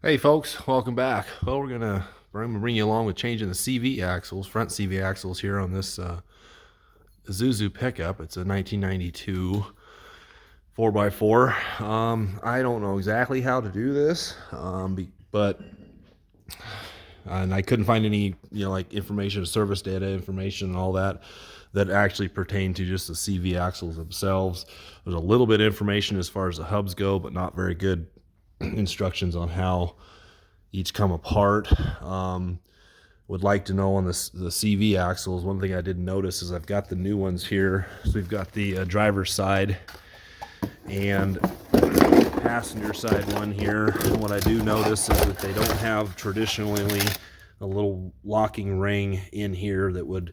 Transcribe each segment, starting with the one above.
Hey folks, welcome back. Well, I'm gonna bring you along with changing the CV axles, front CV axles here on this Isuzu Pickup. It's a 1992 4x4. I don't know exactly how to do this, but and I couldn't find any, like information, service data information, and all that that actually pertain to just the CV axles themselves. There's a little bit of information as far as the hubs go, but not very good instructions on how each come apart. Would like to know on the CV axles. One thing I didn't notice is I've got the new ones here. So we've got the driver's side and passenger side one here. And what I do notice is that they don't have traditionally a little locking ring in here that would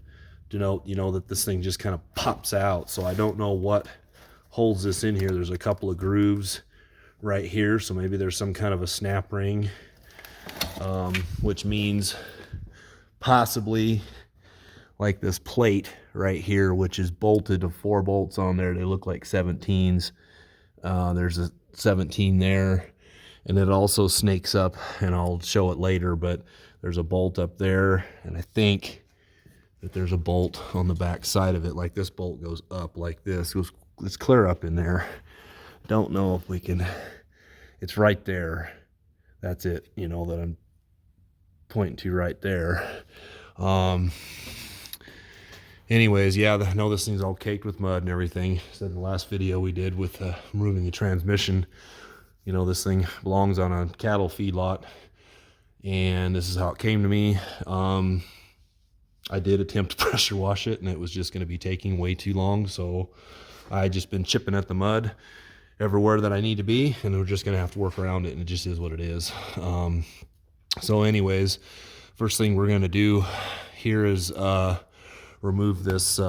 denote, that this thing just kind of pops out. So I don't know what holds this in here. There's a couple of grooves right here, so maybe there's some kind of a snap ring, which means possibly like this plate right here, which is bolted to 4 bolts on there. They look like 17s. There's a 17 there, and it also snakes up, and I'll show it later, but there's a bolt up there, and I think that there's a bolt on the back side of it. Like this bolt goes up like this. It's clear up in there. Don't know if we can. It's right there. That's it, that I'm pointing to right there. Anyways, yeah, I know this thing's all caked with mud and everything. Said in the last video we did with removing the transmission, this thing belongs on a cattle feedlot, and this is how it came to me. I did attempt to pressure wash it, and it was just going to be taking way too long, so I just been chipping at the mud everywhere that I need to be, and we're just going to have to work around it, and it just is what it is. So anyways, first thing we're going to do here is remove this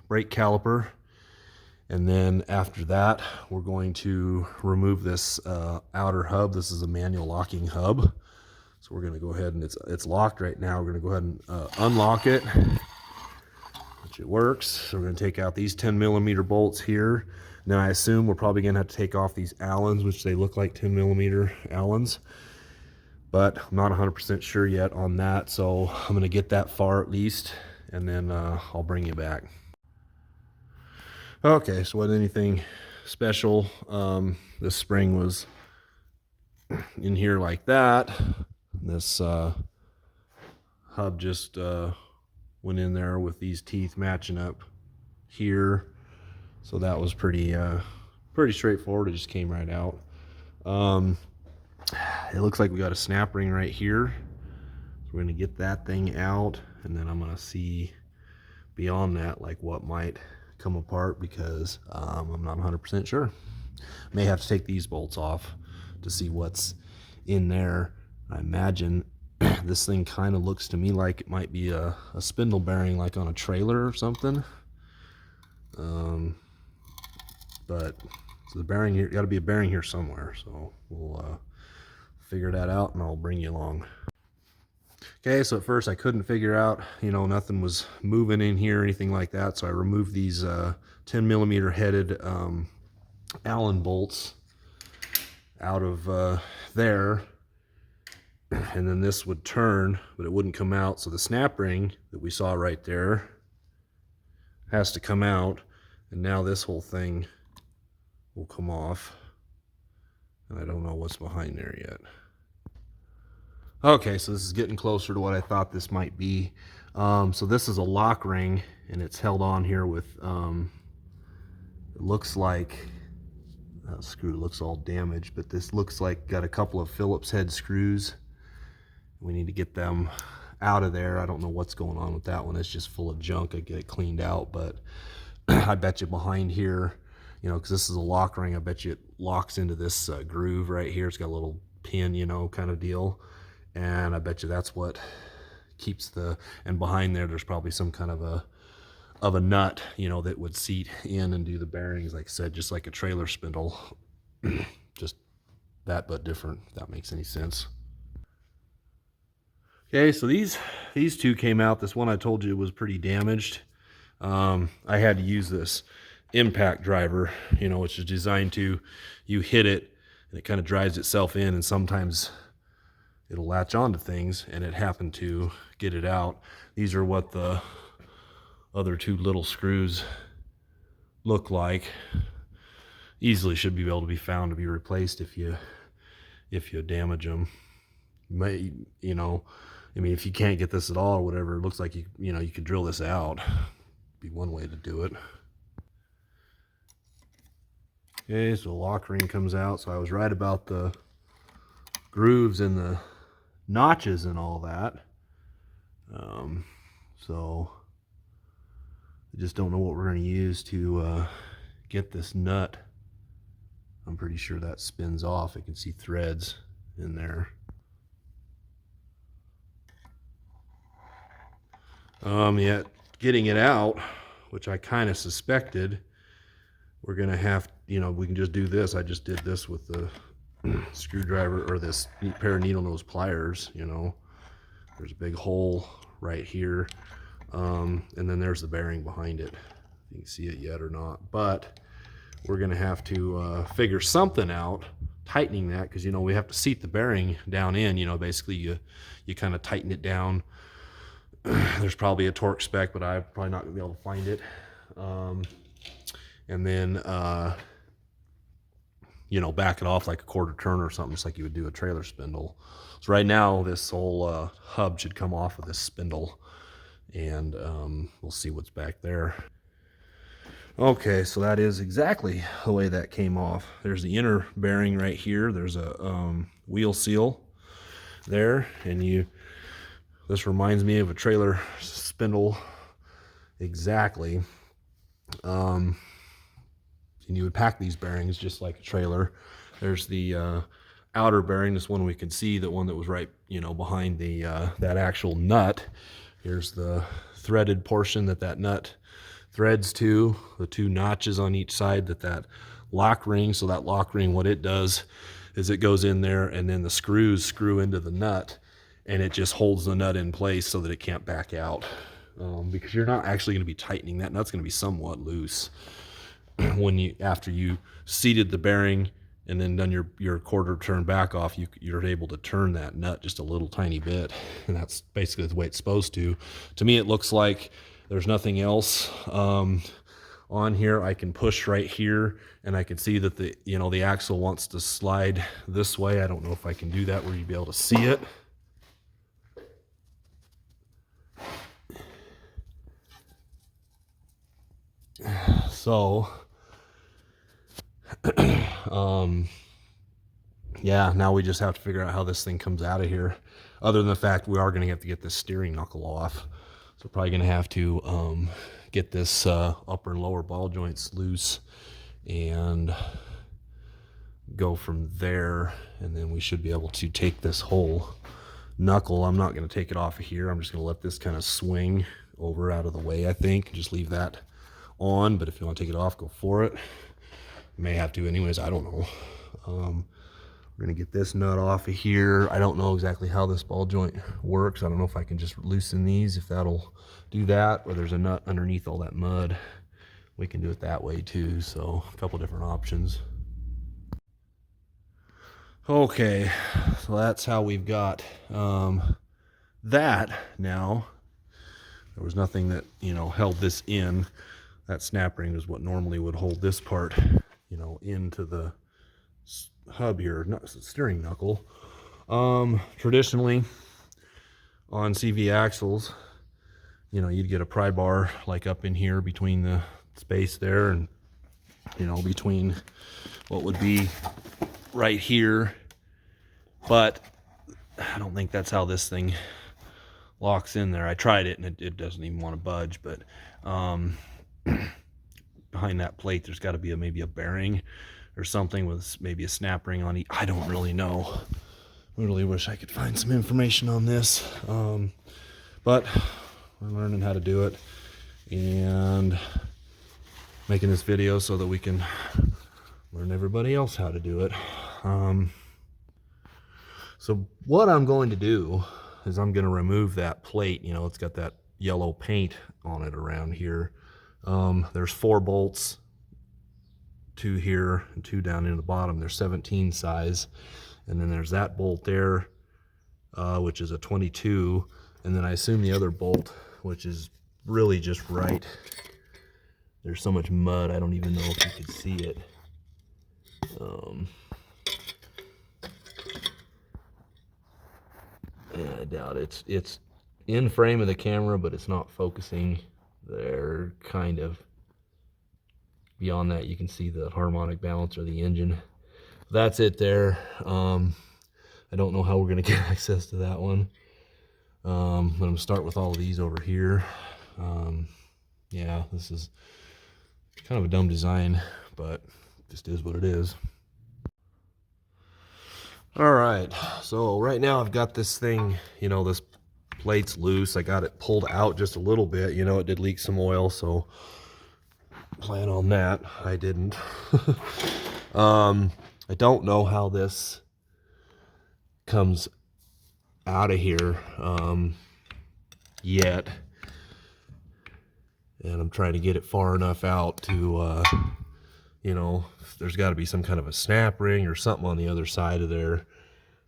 brake caliper, and then after that we're going to remove this outer hub. This is a manual locking hub, so we're going to go ahead, and it's locked right now. We're going to go ahead and unlock it, which it works. So we're going to take out these 10mm bolts here. Now I assume we're probably going to have to take off these Allens, which they look like 10mm Allens, but I'm not 100% sure yet on that. So I'm going to get that far at least, and then I'll bring you back. Okay, so wasn't anything special. This spring was in here like that. This hub just went in there with these teeth matching up here. So that was pretty straightforward. It just came right out. It looks like we got a snap ring right here. So we're going to get that thing out, and then I'm going to see beyond that like what might come apart, because I'm not 100% sure. May have to take these bolts off to see what's in there. I imagine this thing kind of looks to me like it might be a spindle bearing, like on a trailer or something. But so the bearing here, got to be a bearing here somewhere, so we'll figure that out, and I'll bring you along. Okay, so at first I couldn't figure out, nothing was moving in here or anything like that, so I removed these 10mm headed Allen bolts out of there, and then this would turn, but it wouldn't come out. So the snap ring that we saw right there has to come out, and now this whole thing will come off, and I don't know what's behind there yet. Okay, so this is getting closer to what I thought this might be. So this is a lock ring, and it's held on here with it looks like that screw looks all damaged, but this looks like got a couple of Phillips head screws. We need to get them out of there. I don't know what's going on with that one. It's just full of junk. I get it cleaned out, but I bet you behind here, because this is a lock ring, I bet you it locks into this groove right here. It's got a little pin, kind of deal, and I bet you that's what keeps and behind there's probably some kind of a nut, that would seat in and do the bearings, like I said, just like a trailer spindle. Just that, but different, if that makes any sense. Okay, so these two came out. This one I told you was pretty damaged. I had to use this impact driver, which is designed to, you hit it and it kind of drives itself in, and sometimes it'll latch onto things, and it happened to get it out. These are what the other two little screws look like. Easily should be able to be found to be replaced if you damage them. You know, I mean, if you can't get this at all or whatever, it looks like you could drill this out. Be one way to do it. Okay, so the lock ring comes out. So I was right about the grooves and the notches and all that. So I just don't know what we're going to use to get this nut. I'm pretty sure that spins off. I can see threads in there. Yet getting it out, which I kind of suspected, we're gonna have, we can just do this. I just did this with the screwdriver, or this pair of needle nose pliers. There's a big hole right here, and then there's the bearing behind it. If you can see it yet or not, but we're gonna have to figure something out, tightening that, because we have to seat the bearing down in. Basically you kind of tighten it down. There's probably a torque spec, but I'm probably not gonna be able to find it. And then back it off like a quarter turn or something, just like you would do a trailer spindle. So right now this whole hub should come off of this spindle, and we'll see what's back there. Okay, so that is exactly the way that came off. There's the inner bearing right here. There's a wheel seal there, and this reminds me of a trailer spindle exactly. And you would pack these bearings just like a trailer. There's the outer bearing, this one we can see, the one that was right behind the that actual nut. Here's the threaded portion that nut threads to, the two notches on each side that lock ring. So that lock ring, what it does is it goes in there, and then the screws screw into the nut, and it just holds the nut in place so that it can't back out, because you're not actually going to be tightening. That nut's going to be somewhat loose after you seated the bearing and then done your quarter turn back off. You're able to turn that nut just a little tiny bit, and that's basically the way it's supposed to. To me, it looks like there's nothing else on here. I can push right here, and I can see that the axle wants to slide this way. I don't know if I can do that where you'd be able to see it. So yeah, now we just have to figure out how this thing comes out of here, other than the fact we are going to have to get this steering knuckle off. So probably going to have to get this upper and lower ball joints loose and go from there, and then we should be able to take this whole knuckle. I'm not going to take it off of here. I'm just going to let this kind of swing over out of the way, I think. Just leave that on, but if you want to take it off, go for it. You may have to anyways, I don't know. We're going to get this nut off of here. I don't know exactly how this ball joint works. I don't know if I can just loosen these, if that'll do that, or there's a nut underneath all that mud. We can do it that way too, so a couple different options. Okay, so that's how we've got that now. There was nothing that, held this in. That snap ring is what normally would hold this part, into the hub here, not the steering knuckle. Traditionally on CV axles, you'd get a pry bar like up in here between the space there, and between what would be right here, but I don't think that's how this thing locks in there. I tried it, and it doesn't even want to budge, but behind that plate there's got to be maybe a bearing or something with maybe a snap ring on it. I don't really know. I really wish I could find some information on this, but we're learning how to do it and making this video so that we can learn everybody else how to do it. So what I'm going to do is I'm going to remove that plate. It's got that yellow paint on it around here. There's 4 bolts, 2 here and 2 down in the bottom. They're 17 size, and then there's that bolt there. which is a 22, and then I assume the other bolt, which is really just right. There's so much mud, I don't even know if you could see it. Yeah, I doubt it's in frame of the camera, but it's not focusing there, kind of. Beyond that, you can see the harmonic balance or the engine. That's it there. I don't know how we're going to get access to that one. I'm going to start with all of these over here. Yeah, this is kind of a dumb design, but just is what it is. All right, so right now I've got this thing, you know, this plate's loose. I got it pulled out just a little bit. You know, it did leak some oil, so plan on that. I didn't. I don't know how this comes out of here yet, and I'm trying to get it far enough out to you know, there's got to be some kind of a snap ring or something on the other side of there,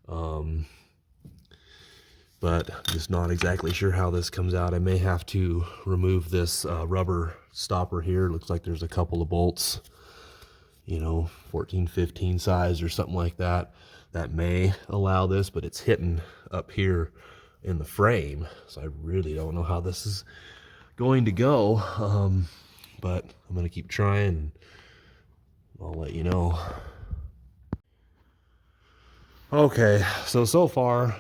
but I'm just not exactly sure how this comes out. I may have to remove this rubber stopper here. Looks like there's a couple of bolts, you know, 14, 15 size or something like that, that may allow this, but it's hitting up here in the frame, so I really don't know how this is going to go, but I'm going to keep trying, and I'll let you know. Okay, so far,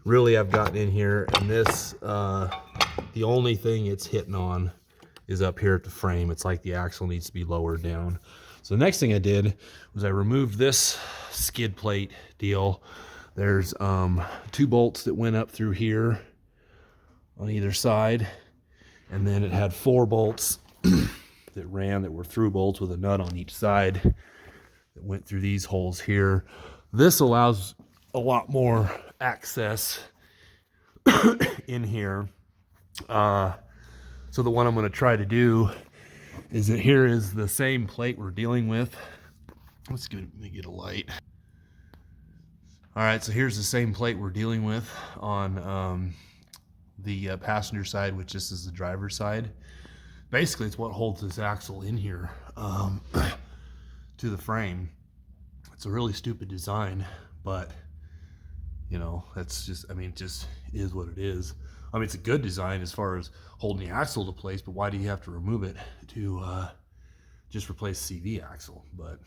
really I've gotten in here, and this, the only thing it's hitting on is up here at the frame. It's like the axle needs to be lowered down. So the next thing I did was I removed this skid plate deal. There's 2 bolts that went up through here on either side, and then it had 4 bolts that were through bolts with a nut on each side that went through these holes here. This allows a lot more access in here. So the one I'm going to try to do is that here is the same plate we're dealing with. Let's get a light. All right, so here's the same plate we're dealing with on the passenger side, which this is the driver's side. Basically, it's what holds this axle in here to the frame. It's a really stupid design, but you know, that's just, I mean, it just is what it is. I mean, it's a good design as far as holding the axle to place, but why do you have to remove it to just replace the CV axle? But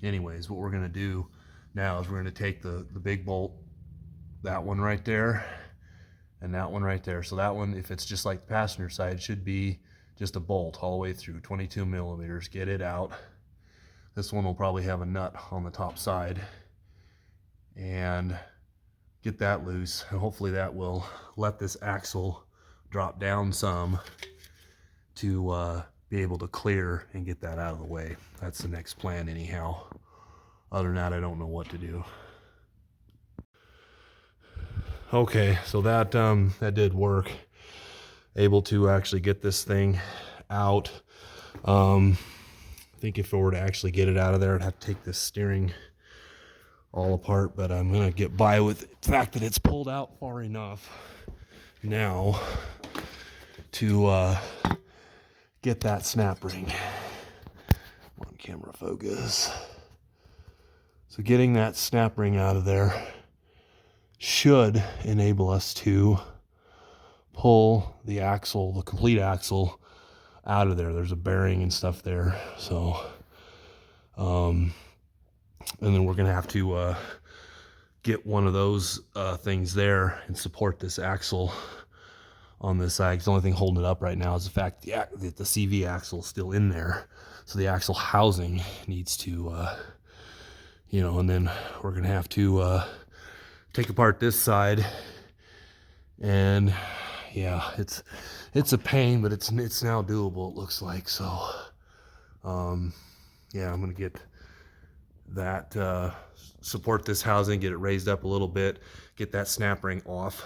anyways, what we're going to do now is we're going to take the big bolt, that one right there, and that one right there. So that one, if it's just like the passenger side, should be just a bolt all the way through, 22 millimeters. Get it out. This one will probably have a nut on the top side, and get that loose, and hopefully that will let this axle drop down some to be able to clear and get that out of the way. That's the next plan anyhow. Other than that, I don't know what to do. Okay, so that did work. Able to actually get this thing out. I think if I were to actually get it out of there, I'd have to take this steering all apart, but I'm gonna get by with the fact that it's pulled out far enough now to get that snap ring. On camera focus. So getting that snap ring out of there should enable us to pull the axle, the complete axle, out of there. There's a bearing and stuff there, so and then we're gonna have to get one of those things there and support this axle on this side. The only thing holding it up right now is the fact that the CV axle is still in there, so the axle housing needs to you know, and then we're gonna have to take apart this side, and yeah, it's a pain, but it's now doable, it looks like. So yeah, I'm gonna get that support this housing, get it raised up a little bit, get that snap ring off,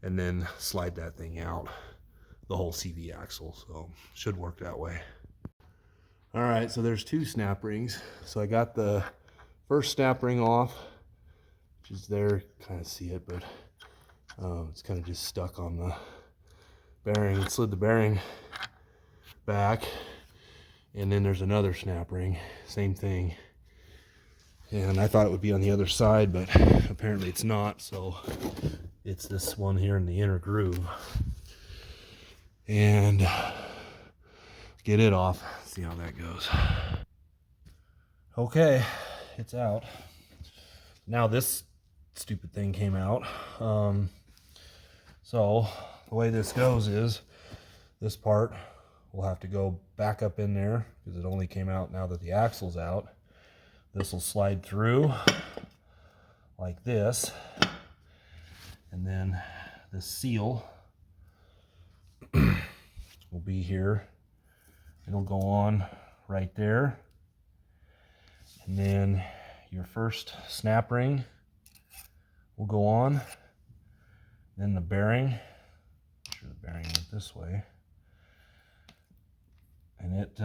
and then slide that thing out, the whole CV axle. So should work that way. All right, so there's 2 snap rings. So I got the first snap ring off, which is there. Kind of see it, but it's kind of just stuck on the bearing. It slid the bearing back, and then there's another snap ring, same thing. And I thought it would be on the other side, but apparently it's not. So it's this one here in the inner groove. And get it off, see how that goes. Okay, it's out. Now this stupid thing came out. So the way this goes is this part will have to go back up in there because it only came out now that the axle's out. This will slide through like this, and then the seal will be here. It'll go on right there, and then your first snap ring will go on. Then the bearing, make sure the bearing went this way, and it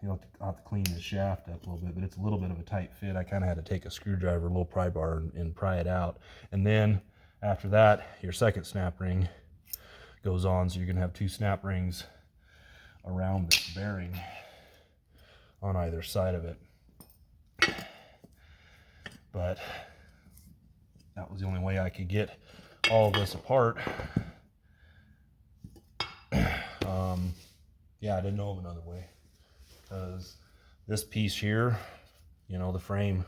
you'll have to clean the shaft up a little bit, but it's a little bit of a tight fit. I kind of had to take a screwdriver, a little pry bar, and pry it out. And then after that, your second snap ring goes on, so you're gonna have two snap rings around this bearing on either side of it. But that was the only way I could get all of this apart. Yeah, I didn't know of another way, because this piece here, you know, the frame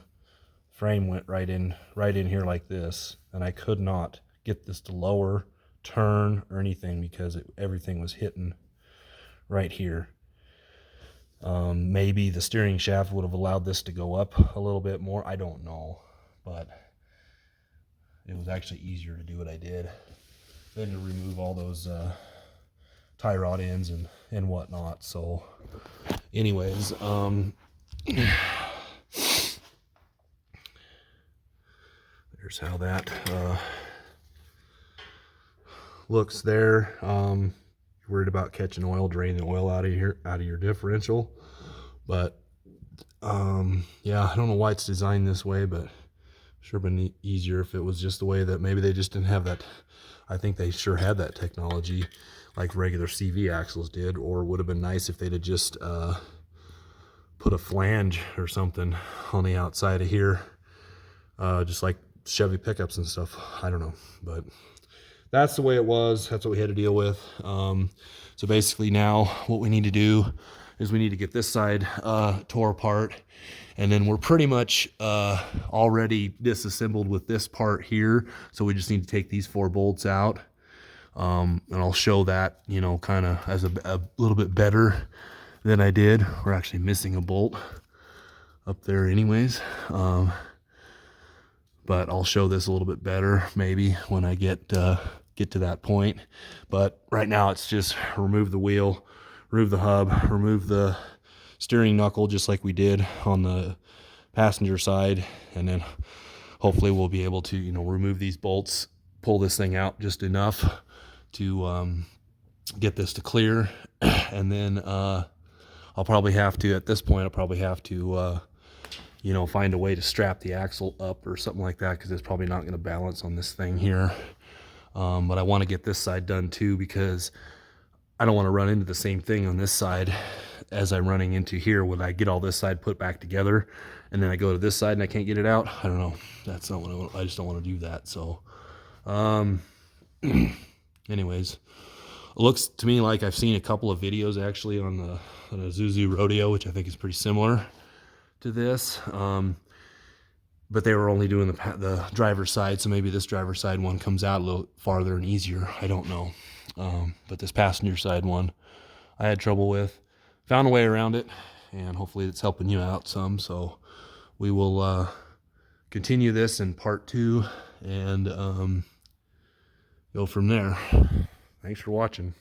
went right in here like this, and I could not get this to lower, turn, or anything because everything was hitting right here. Maybe the steering shaft would have allowed this to go up a little bit more. I don't know, but it was actually easier to do what I did than to remove all those tie rod ends and whatnot. So anyways, there's how that looks there. You're worried about catching oil, drain the oil out of your differential, but yeah, I don't know why it's designed this way, but sure been easier if it was just the way that maybe they just didn't have that. I think they sure had that technology like regular CV axles did, or it would have been nice if they'd have just put a flange or something on the outside of here, just like Chevy pickups and stuff. I don't know, but that's the way it was. That's what we had to deal with. So basically now what we need to do is we need to get this side tore apart, and then we're pretty much already disassembled with this part here. So we just need to take these 4 bolts out, and I'll show that, you know, kind of as a little bit better than I did. We're actually missing a bolt up there anyways, but I'll show this a little bit better maybe when I get to that point. But right now it's just remove the wheel, remove the hub, remove the steering knuckle just like we did on the passenger side, and then hopefully we'll be able to, you know, remove these bolts, pull this thing out just enough to get this to clear. And then I'll probably have to, at this point, I'll probably have to you know, find a way to strap the axle up or something like that, because it's probably not going to balance on this thing here. But I want to get this side done too, because I don't want to run into the same thing on this side as I'm running into here when I get all this side put back together and then I go to this side and I can't get it out. I don't know. That's not what I want. I just don't want to do that. So anyways, it looks to me like I've seen a couple of videos actually on the Isuzu Rodeo, which I think is pretty similar to this, but they were only doing the driver's side, so maybe this driver's side one comes out a little farther and easier. I don't know. But this passenger side one I had trouble with. Found a way around it, and hopefully it's helping you out some. So we will continue this in part 2 and go from there. Thanks for watching.